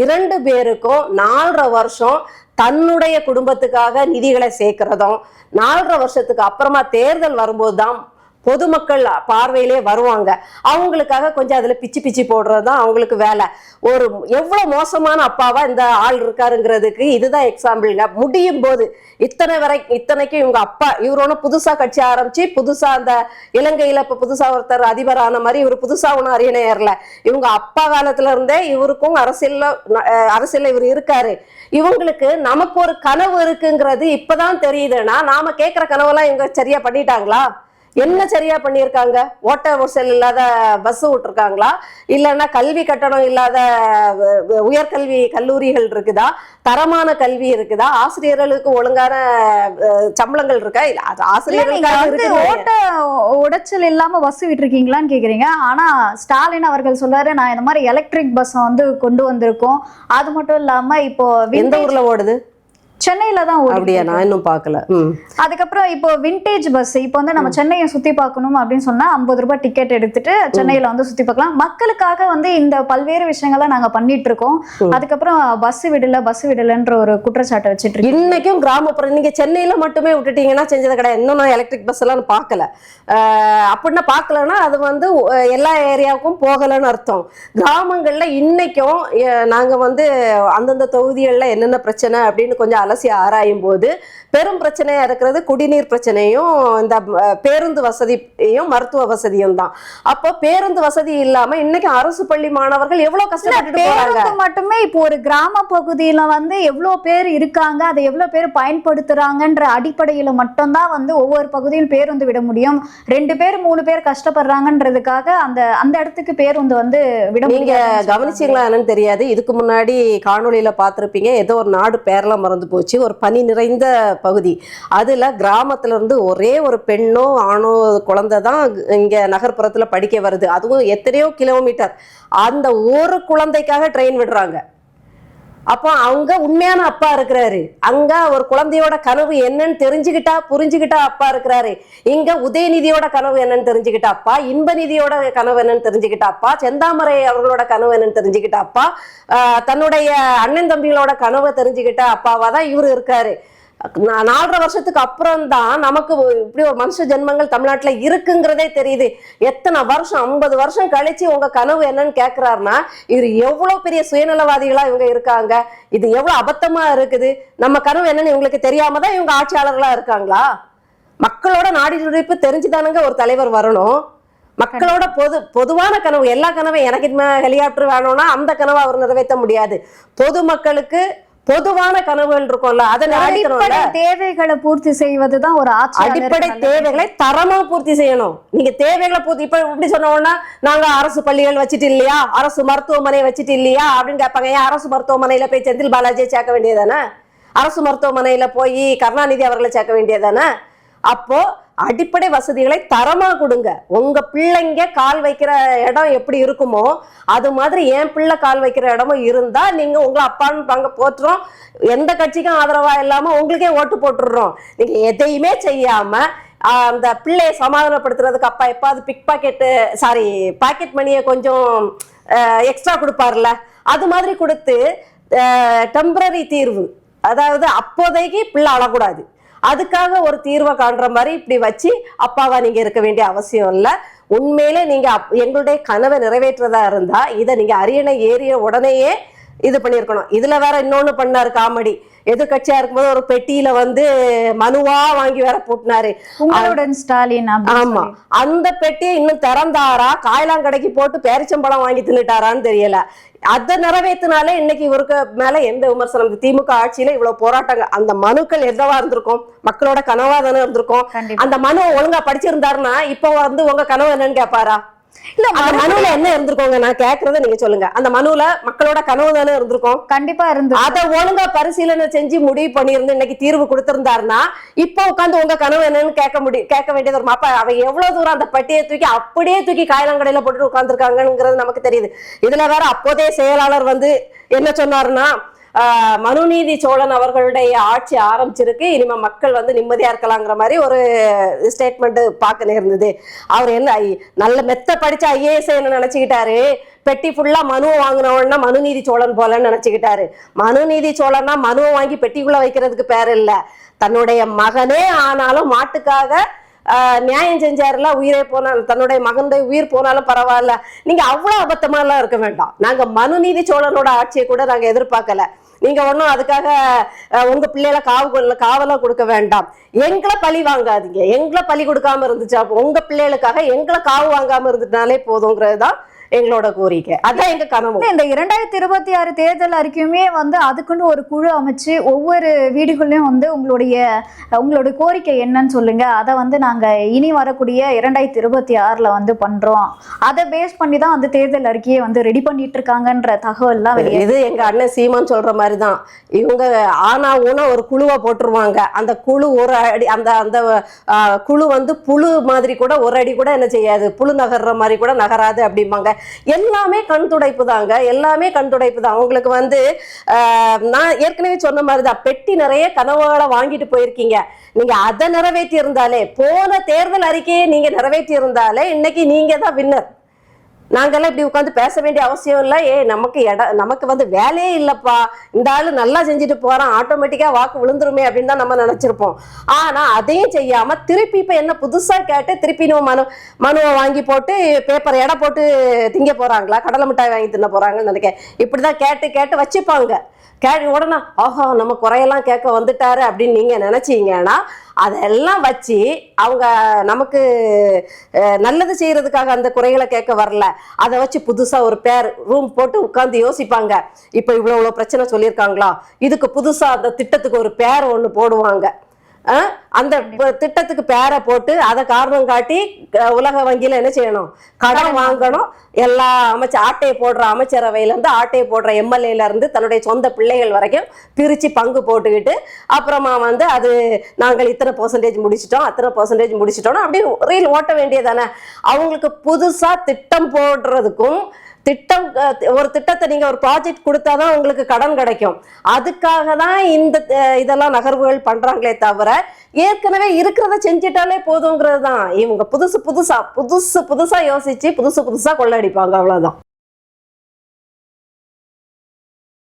2 பேருக்கும் 4.5 வருஷம் தன்னுடைய குடும்பத்துக்காக நிதிகளை சேர்க்கிறதும், 4.5 வருஷத்துக்கு அப்புறமா தேர்தல் வரும்போது தான் பொதுமக்கள் பார்வையிலே வருவாங்க. அவங்களுக்காக கொஞ்சம் அதுல பிச்சு போடுறது தான் அவங்களுக்கு வேலை. ஒரு எவ்வளவு மோசமான அப்பாவா இந்த ஆள் இருக்காருங்கிறதுக்கு இதுதான் எக்ஸாம்பிள்ங்க. முடியும் போது இத்தனைக்கும் இவங்க அப்பா இவர் ஒன்றும் புதுசா கட்சி ஆரம்பிச்சு புதுசா அந்த இலங்கையில இப்ப புதுசா ஒருத்தர் அதிபர் ஆன மாதிரி இவர் புதுசா ஒன்றும் அரியணை ஏறல. இவங்க அப்பா காலத்துல இருந்தே இவருக்கும் அரசியல்ல இவர் இருக்காரு. இவங்களுக்கு நமக்கு ஒரு கனவு இருக்குங்கிறது இப்பதான் தெரியுதுன்னா நாம கேட்கிற கனவெல்லாம் இவங்க சரியா பண்ணிட்டாங்களா? என்ன சரியா பண்ணியிருக்காங்க? ஓட்ட வசல் இல்லாத பஸ் விட்டுருக்காங்களா? இல்லைன்னா கல்வி கட்டணம் இல்லாத உயர்கல்வி கல்லூரிகள் இருக்குதா? தரமான கல்வி இருக்குதா? ஆசிரியர்களுக்கு ஒழுங்கான சம்பளங்கள் இருக்கா? ஆசிரியர்களுக்கு ஓட்ட உடைச்சல் இல்லாம பஸ் விட்டுருக்கீங்களான்னு கேக்குறீங்க. ஆனா ஸ்டாலின் அவர்கள் சொல்றாரு, நான் இந்த மாதிரி எலக்ட்ரிக் பஸ் வந்து கொண்டு வந்திருக்கோம். அது மட்டும் இல்லாம இப்போ எந்த ஊர்ல ஓடுது? சென்னையில தான் அப்படியா? நான் இன்னும் பார்க்கல. அதுக்கப்புறம் இப்போ விண்டேஜ் பஸ் இப்போ வந்து நம்ம சென்னையை சுத்தி பார்க்கணும் அப்படின்னு சொன்னா 50 ரூபாய் டிக்கெட் எடுத்துட்டு சென்னையில வந்து சுத்தி பார்க்கலாம். மக்களுக்காக வந்து இந்த பல்வேறு விஷயங்களை நாங்க பண்ணிட்டு இருக்கோம். அதுக்கப்புறம் பஸ் விடலன்ற ஒரு குற்றச்சாட்டை வச்சுட்டு இருக்கோம். இன்னைக்கும் கிராமப்புறம் நீங்க சென்னையில மட்டுமே விட்டுட்டீங்கன்னா செஞ்சது கிடையாது. இன்னும் நான் எலக்ட்ரிக் பஸ் எல்லாம் பார்க்கல. அப்படின்னா பார்க்கலன்னா அது வந்து எல்லா ஏரியாவுக்கும் போகலன்னு அர்த்தம். கிராமங்கள்ல இன்னைக்கும் நாங்க வந்து அந்தந்த தொகுதிகள்ல என்னென்ன பிரச்சனை அப்படின்னு கொஞ்சம் அலசி ஆராயும் போது பெரும் பிரச்சனையா இருக்கிறது குடிநீர் பிரச்சனையும் இந்த பேருந்து வசதியும் மருத்துவ வசதியும் தான். அப்போ பேருந்து வசதி இல்லாம இன்னைக்கு அரசு பள்ளி மாணவர்கள் எவ்வளவு கஷ்டப்பட்டு போறாங்க. மட்டுமே இப்போ ஒரு கிராம பகுதியில வந்து எவ்வளவு பேர் இருக்காங்க, அதை எவ்வளவு பேர் பயன்படுத்துறாங்கன்ற அடிப்படையில மட்டும்தான் வந்து ஒவ்வொரு பகுதியும் பேருந்து விட முடியும். 2 பேர் 3 பேர் கஷ்டப்படுறாங்கன்றதுக்காக அந்த இடத்துக்கு பேருந்து வந்து விட நீங்க கவனிச்சீங்களா என்னன்னு தெரியாது. இதுக்கு முன்னாடி காணொலியில பார்த்திருப்பீங்க, ஏதோ ஒரு நாடு பேரெல்லாம் மறந்து போச்சு. போச்சு. ஒரு பனி நிறைந்த பகுதி. அதில் கிராமத்துல இருந்து ஒரே ஒரு பெண்ணோ ஆணோ குழந்தை தான் இங்கே நகர்ப்புறத்தில் படிக்க வருது. அதுவும் எத்தனையோ கிலோமீட்டர். அந்த ஒரு குழந்தைக்காக ட்ரெயின் விடுறாங்க. அப்போ அவங்க உண்மையான அப்பா இருக்கிறாரு. அங்க ஒரு குழந்தையோட கனவு என்னன்னு தெரிஞ்சுக்கிட்டா புரிஞ்சுக்கிட்டா அப்பா இருக்கிறாரு. இங்க உதயநிதியோட கனவு என்னன்னு தெரிஞ்சுக்கிட்டா அப்பா, இன்பநிதியோட கனவு என்னன்னு தெரிஞ்சுக்கிட்டா அப்பா, செந்தாமரை அவர்களோட கனவு என்னன்னு தெரிஞ்சுக்கிட்டா அப்பா, தன்னுடைய அண்ணன் தம்பிகளோட கனவை தெரிஞ்சுக்கிட்ட அப்பாவா தான் இவரு இருக்காரு. 4.5 வருஷத்துக்கு அப்புறம் தான் நமக்கு இப்படி ஒரு மனுஷ ஜென்மங்கள் தமிழ்நாட்டில் இருக்குங்கிறதே தெரியுது. எத்தனை வருஷம் 50 வருஷம் கழிச்சு உங்க கனவு என்னன்னு கேட்கிறாருன்னா இது எவ்வளவு பெரிய சுயநலவாதிகளா இவங்க இருக்காங்க. இது எவ்வளவு அபத்தமா இருக்குது. நம்ம கனவு என்னன்னு இவங்களுக்கு தெரியாம தான் இவங்க ஆட்சியாளர்களா இருக்காங்களா? மக்களோட நாடி துடிப்பு தெரிஞ்சுதானுங்க ஒரு தலைவர் வரணும். மக்களோட பொதுவான கனவு, எல்லா கனவும் எனக்கு ஹெலிகாப்டர் வேணும்னா அந்த கனவை அவர் நிறைவேற்ற முடியாது. பொதுமக்களுக்கு பொதுவான கனவுகள் இருக்கும்ல, அதை அடிப்படை தேவைகளை பூர்த்தி செய்வதுதான் ஒரு அடிப்படை தேவைகளை தரமா பூர்த்தி செய்யணும். நீங்க தேவைகளை பூர்த்தி இப்ப இப்படி சொன்னோம்னா நாங்க அரசு பள்ளிகள் வச்சுட்டு இல்லையா, அரசு மருத்துவமனை வச்சுட்டு இல்லையா அப்படின்னு கேட்பாங்க. ஏன் அரசு மருத்துவமனையில போய் செந்தில் பாலாஜியை சேர்க்க வேண்டியதானே? அரசு மருத்துவமனையில போய் கருணாநிதி அவர்களை சேர்க்க வேண்டியதானே? அப்போ அடிப்படை வசதிகளை தரமா கொடுங்க. உங்க பிள்ளைங்க கால் வைக்கிற இடம் எப்படி இருக்குமோ அது மாதிரி என் பிள்ளை கால் வைக்கிற இடமும் இருந்தா நீங்க உங்களை அப்பான்னு பங்க போட்டுறோம். எந்த கட்சிக்கும் ஆதரவா இல்லாம உங்களுக்கே ஓட்டு போட்டுடுறோம். நீங்க எதையுமே செய்யாம அந்த பிள்ளையை சமாதானப்படுத்துறதுக்கு அப்பா எப்பாவது பாக்கெட் மணியை கொஞ்சம் எக்ஸ்ட்ரா கொடுப்பார்ல, அது மாதிரி கொடுத்து டெம்பரரி தீர்வு, அதாவது அப்போதைக்கு பிள்ளை அழக்கூடாது, அதுக்காக ஒரு தீர்வை காண்ற மாதிரி இப்படி வச்சு அப்பாவா நீங்க இருக்க வேண்டிய அவசியம் இல்லை. உண்மையிலே நீங்க எங்களுடைய கனவை நிறைவேற்றதா இருந்தா இதை நீங்க அரியணை ஏறிய உடனேயே இது பண்ணியிருக்கணும். இதுல வேற இன்னொன்னு பண்ணாரு காமெடி. எதிர்கட்சியா இருக்கும்போது ஒரு பெட்டியில மனுவா வாங்கி வேற போட்டினாரு உங்களுடன் ஸ்டாலின். ஆமா, அந்த பெட்டியை இன்னும் திறந்தாரா காயலாங்கடைக்கு போட்டு பேரிச்சம்பழம் வாங்கி தின்னுட்டாரான்னு தெரியல. அதை நிறைவேற்றினாலே இன்னைக்கு இவருக்கு மேல எந்த விமர்சனம்? திமுக ஆட்சியில இவ்வளவு போராட்டங்க, அந்த மனுக்கள் எவ்வளவா இருந்திருக்கும்? மக்களோட கனவா தானே இருந்திருக்கும். அந்த மனு ஒழுங்கா படிச்சிருந்தாருன்னா இப்போ உங்க கனவு என்னன்னு கேட்பாரா? இல்ல, அந்த மனுல என்ன இருந்திருக்கோங்க? நான் கேக்குறத நீங்க சொல்லுங்க. அந்த மனுல மக்களோட கனவு தானே இருந்திருக்கும். கண்டிப்பா இருந்து அதை ஒழுங்கா பரிசீலனை செஞ்சு முடிவு பண்ணியிருந்து இன்னைக்கு தீர்வு கொடுத்திருந்தாருன்னா இப்ப உட்காந்து உங்க கனவு என்னன்னு கேட்க வேண்டியது ஒரு அப்ப அவ எவ்வளவு தூரம் அந்த பட்டியை தூக்கி அப்படியே தூக்கி காயலாங்கடையில போட்டு உட்கார்ந்துருக்காங்கிறது நமக்கு தெரியுது. இதுல வேற அப்போதைய செயலாளர் என்ன சொன்னாருன்னா, மனுநீதி சோழன் அவர்களுடைய ஆட்சி ஆரம்பிச்சிருக்கு, இனிமே மக்கள் நிம்மதியா இருக்கலாங்கிற மாதிரி ஒரு ஸ்டேட்மெண்ட் பார்க்க நேர்ந்தது. அவர் நல்ல மெத்த படிச்ச ஐஏஎஸ் என்ன நினைச்சுக்கிட்டாரு, பெட்டி ஃபுல்லா மனுவை வாங்கினவன்னா மனுநீதி சோழன் போலன்னு நினைச்சுக்கிட்டாரு. மனுநீதி சோழன்னா மனுவை வாங்கி பெட்டிக்குள்ள வைக்கிறதுக்கு பேர் இல்ல, தன்னுடைய மகனே ஆனாலும் மாட்டுக்காக நியாயம் செஞ்சாருல, உயிரே போனாலும் தன்னுடைய மகனுடைய உயிர் போனாலும் பரவாயில்ல. நீங்க அவ்வளவு அபத்தமா எல்லாம் இருக்க வேண்டாம். நாங்க மனுநீதி சோழனோட ஆட்சியை கூட நாங்க எதிர்பார்க்கல. நீங்க ஒன்றும் அதுக்காக உங்க பிள்ளைகளை காவலா கொடுக்க வேண்டாம். எங்களை பழி வாங்காதீங்க. எங்களை பழி கொடுக்காம இருந்துச்சா உங்க பிள்ளைகளுக்காக எங்களை காவு வாங்காம இருந்துட்டாலே போதுங்கிறதுதான் எங்களோட கோரிக்கை. அதான் எங்க கனவு. இந்த 2026 தேர்தல் அறிக்கையுமே அதுக்குன்னு ஒரு குழு அமைச்சு ஒவ்வொரு வீடுகளையும் உங்களுடைய கோரிக்கை என்னன்னு சொல்லுங்க, அதை நாங்க இனி வரக்கூடிய 2026ல பண்றோம், அதை பேஸ் பண்ணி தான் தேர்தல் அறிக்கையை ரெடி பண்ணிட்டு இருக்காங்கன்ற தகவல்லாம் இது எங்க அண்ணன் சீமான் சொல்ற மாதிரிதான். இவங்க ஆனா ஊனா ஒரு குழுவை போட்டுருவாங்க. அந்த குழு ஒரு அடி அந்த குழு புழு மாதிரி கூட ஒரு அடி கூட என்ன செய்யாது, புழு நகர்ற மாதிரி கூட நகராது அப்படிம்பாங்க. எல்லாமே கண் துடைப்பு தாங்க, எல்லாமே கண் துடைப்பு தான். உங்களுக்கு நான் ஏற்கனவே சொன்ன மாதிரிதான், பெட்டி நிறைய கனவுகளை வாங்கிட்டு போயிருக்கீங்க. நீங்க அதை நிறைவேற்றி இருந்தாலே, போன தேர்தல் அறிக்கையை நீங்க நிறைவேற்றி இருந்தாலே இன்னைக்கு நீங்க தான் வின்னர். நாங்கெல்லாம் இப்படி உட்காந்து பேச வேண்டிய அவசியம் இல்லை. நமக்கு வேலையே இல்லப்பா, இந்த ஆளு நல்லா செஞ்சுட்டு போறான், ஆட்டோமேட்டிக்கா வாக்கு விழுந்துருமே அப்படின்னு தான் நம்ம நினைச்சிருப்போம். ஆனா அதையும் செய்யாம திருப்பி இப்ப என்ன புதுசா கேட்டு திருப்பி நம்ம மனுவை வாங்கி போட்டு பேப்பர் எடை போட்டு திங்க போறாங்களா, கடலை மிட்டாய் வாங்கி தின்ன போறாங்கன்னு நினைக்கிறேன். இப்படிதான் கேட்டு கேட்டு வச்சுப்பாங்க. உடனே ஆஹா நம்ம குறையெல்லாம் கேட்க வந்துட்டாரு அப்படின்னு நீங்க நினைச்சீங்கன்னா அதெல்லாம் வச்சு அவங்க நமக்கு நல்லது செய்யறதுக்காக அந்த குறைகளை கேட்க வரல. அதை வச்சு புதுசா ஒரு பேர் ரூம் போட்டு உட்கார்ந்து யோசிப்பாங்க. இப்ப இவ்வளவு பிரச்சனை சொல்லியிருக்காங்களா, இதுக்கு புதுசா அந்த திட்டத்துக்கு ஒரு பேர் ஒண்ணு போடுவாங்க. அந்த திட்டத்துக்கு பேரை போட்டு அதை காரணம் காட்டி உலக வங்கியில என்ன செய்யணும், கடன் வாங்கணும். எல்லா ஆட்டையை போடுற அமைச்சரவையில இருந்து ஆட்டையை போடுற எம்எல்ஏல இருந்து தன்னுடைய சொந்த பிள்ளைகள் வரைக்கும் பிரிச்சு பங்கு போட்டுக்கிட்டு அப்புறமா வந்து அது நாங்கள் இத்தனை % முடிச்சிட்டோம் அத்தனை % முடிச்சிட்டோம்னா அப்படியே ரீல் ஓட்ட வேண்டியதானே. அவங்களுக்கு புதுசா திட்டம் போடுறதுக்கும் ஒரு திட்டத்தை நீங்க ஒரு ப்ராஜெக்ட் கொடுத்தாதான் உங்களுக்கு கடன் கிடைக்கும். அதுக்காக தான் இதெல்லாம் நகர்வுகள் பண்றாங்களே தவிர ஏற்கனவே இருக்கிறத செஞ்சிட்டாலே போதுங்கிறது தான். இவங்க புதுசா யோசிச்சு புதுசா கொள்ளடிப்பாங்க, அவ்வளவுதான்.